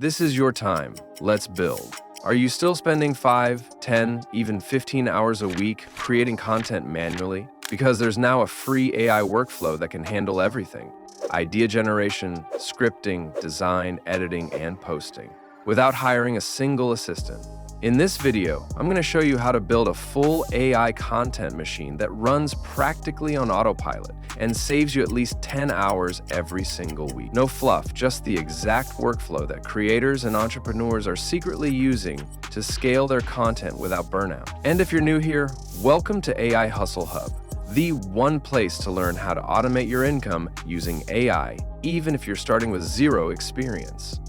This is your time. Let's build. Are you still spending 5, 10, even 15 hours a week creating content manually? Because there's now a free AI workflow that can handle everything: idea generation, scripting, design, editing, and posting, without hiring a single assistant. In this video, I'm going to show you how to build a full AI content machine that runs practically on autopilot and saves you at least 10 hours every single week. No fluff, just the exact workflow that creators and entrepreneurs are secretly using to scale their content without burnout. And if you're new here, welcome to AI Hustle Hub, the one place to learn how to automate your income using AI, even if you're starting with zero experience.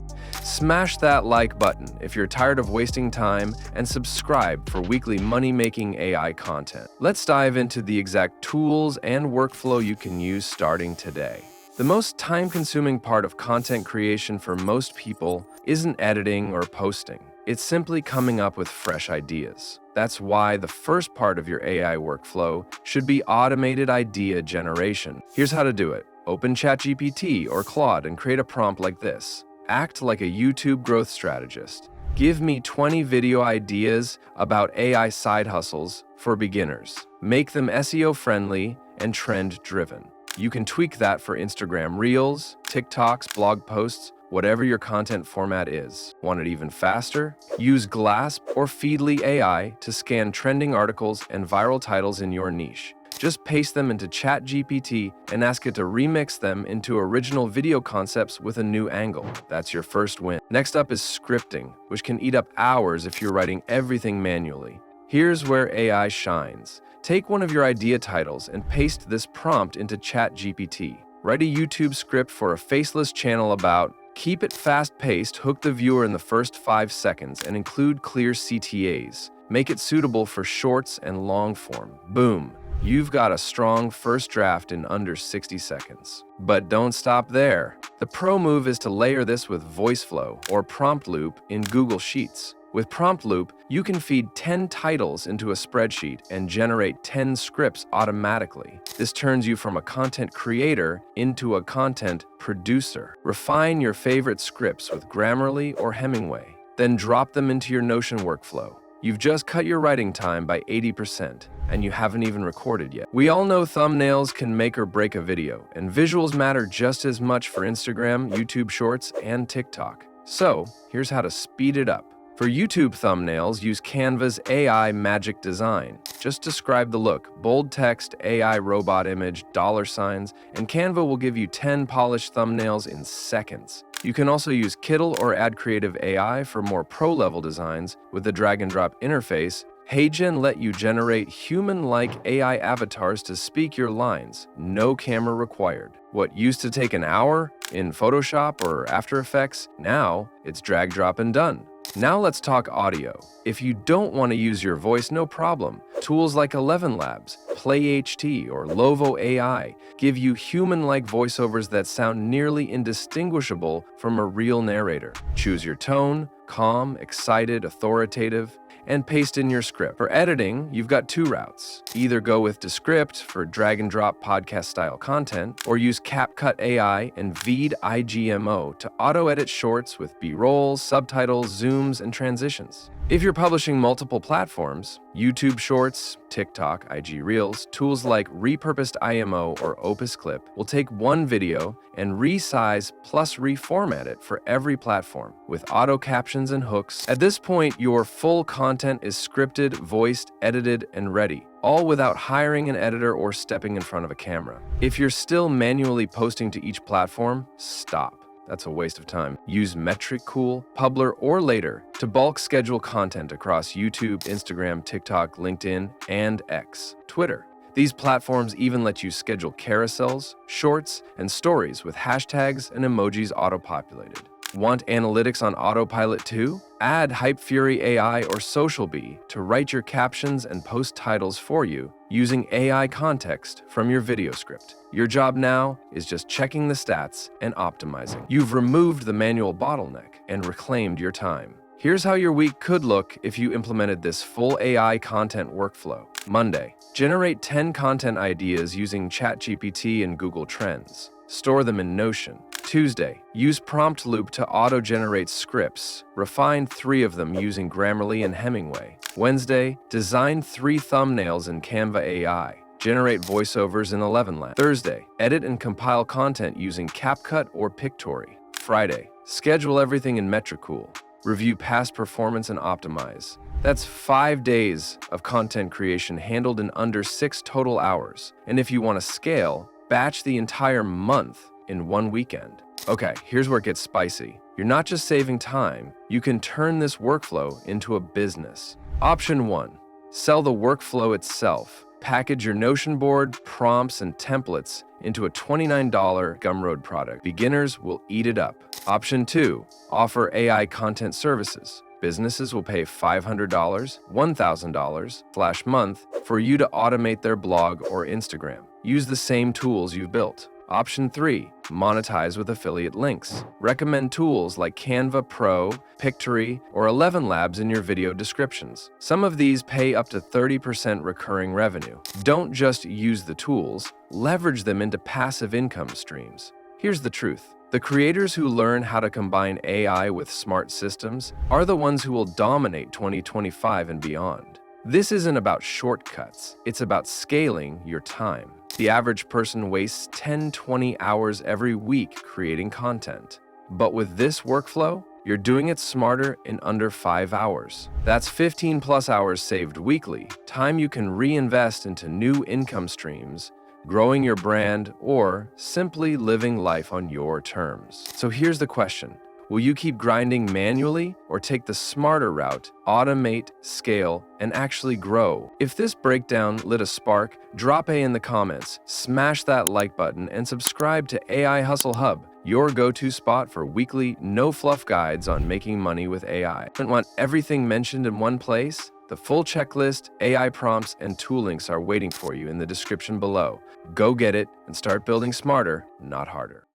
Smash that like button if you're tired of wasting time, and subscribe for weekly money-making AI content. Let's dive into the exact tools and workflow you can use starting today. The most time-consuming part of content creation for most people isn't editing or posting. It's simply coming up with fresh ideas. That's why the first part of your AI workflow should be automated idea generation. Here's how to do it. Open ChatGPT or Claude and create a prompt like this. Act like a YouTube growth strategist. Give me 20 video ideas about AI side hustles for beginners. Make them SEO friendly and trend driven. You can tweak that for Instagram Reels, TikToks, blog posts, whatever your content format is. Want it even faster? Use Glass or Feedly AI to scan trending articles and viral titles in your niche. Just paste them into ChatGPT and ask it to remix them into original video concepts with a new angle. That's your first win. Next up is scripting, which can eat up hours if you're writing everything manually. Here's where AI shines. Take one of your idea titles and paste this prompt into ChatGPT. Write a YouTube script for a Faceless channel about. Keep it fast-paced, hook the viewer in the first 5 seconds, and include clear CTAs. Make it suitable for shorts and long form. Boom. You've got a strong first draft in under 60 seconds. But don't stop there. The pro move is to layer this with VoiceFlow or Prompt Loop in Google Sheets. With Prompt Loop, you can feed 10 titles into a spreadsheet and generate 10 scripts automatically. This turns you from a content creator into a content producer. Refine your favorite scripts with Grammarly or Hemingway, then drop them into your Notion workflow. You've just cut your writing time by 80%, and you haven't even recorded yet. We all know thumbnails can make or break a video, and visuals matter just as much for Instagram, YouTube Shorts, and TikTok. So, here's how to speed it up. For YouTube thumbnails, use Canva's AI Magic Design. Just describe the look: bold text, AI robot image, $signs, and Canva will give you 10 polished thumbnails in seconds. You can also use Kittl or Add Creative AI for more pro-level designs with the drag-and-drop interface. HeyGen let you generate human-like AI avatars to speak your lines, no camera required. What used to take an hour in Photoshop or After Effects, now it's drag, drop, and done. Now let's talk audio. If you don't want to use your voice, no problem. Tools like 11 Labs, PlayHT, or Lovo AI give you human-like voiceovers that sound nearly indistinguishable from a real narrator. Choose your tone: calm, excited, authoritative, and paste in your script. For editing, you've got 2 routes. Either go with Descript for drag-and-drop podcast-style content, or use CapCut AI and Veed IGMO to auto-edit shorts with B-rolls, subtitles, zooms, and transitions. If you're publishing multiple platforms, YouTube Shorts, TikTok, IG Reels, tools like Repurposed IMO or Opus Clip will take one video and resize plus reformat it for every platform with auto captions and hooks. At this point, your full content is scripted, voiced, edited, and ready, all without hiring an editor or stepping in front of a camera. If you're still manually posting to each platform, stop. That's a waste of time. Use Metricool, Publer, or Later to bulk schedule content across YouTube, Instagram, TikTok, LinkedIn, and X, Twitter. These platforms even let you schedule carousels, shorts, and stories with hashtags and emojis auto-populated. Want analytics on autopilot too? Add HypeFury AI or SocialBee to write your captions and post titles for you using AI context from your video script. Your job now is just checking the stats and optimizing. You've removed the manual bottleneck and reclaimed your time. Here's how your week could look if you implemented this full AI content workflow. Monday, generate 10 content ideas using ChatGPT and Google Trends. store them in Notion. Tuesday, use Prompt Loop to auto-generate scripts. Refine 3 of them using Grammarly and Hemingway. Wednesday, design 3 thumbnails in Canva AI. Generate voiceovers in 11 Labs. Thursday, edit and compile content using CapCut or Pictory. Friday, schedule everything in Metricool. Review past performance and optimize. That's 5 days of content creation handled in under 6 total hours. And if you want to scale, batch the entire month in 1 weekend. Okay, here's where it gets spicy. You're not just saving time, you can turn this workflow into a business. Option 1, sell the workflow itself. Package your Notion board, prompts, and templates into a $29 Gumroad product. Beginners will eat it up. Option 2, offer AI content services. Businesses will pay $500, $1,000/month for you to automate their blog or Instagram. Use the same tools you've built. Option 3, monetize with affiliate links. Recommend tools like Canva Pro, Pictory, or 11 Labs in your video descriptions. Some of these pay up to 30% recurring revenue. Don't just use the tools, leverage them into passive income streams. Here's the truth. The creators who learn how to combine AI with smart systems are the ones who will dominate 2025 and beyond. This isn't about shortcuts, it's about scaling your time. The average person wastes 10-20 hours every week creating content. But with this workflow, you're doing it smarter in under 5 hours. That's 15+ hours saved weekly, time you can reinvest into new income streams, growing your brand, or simply living life on your terms. So here's the question. Will you keep grinding manually or take the smarter route, automate, scale, and actually grow? If this breakdown lit a spark, drop A in the comments, smash that like button, and subscribe to AI Hustle Hub, your go-to spot for weekly, no-fluff guides on making money with AI. Don't want everything mentioned in one place? The full checklist, AI prompts, and tool links are waiting for you in the description below. Go get it and start building smarter, not harder.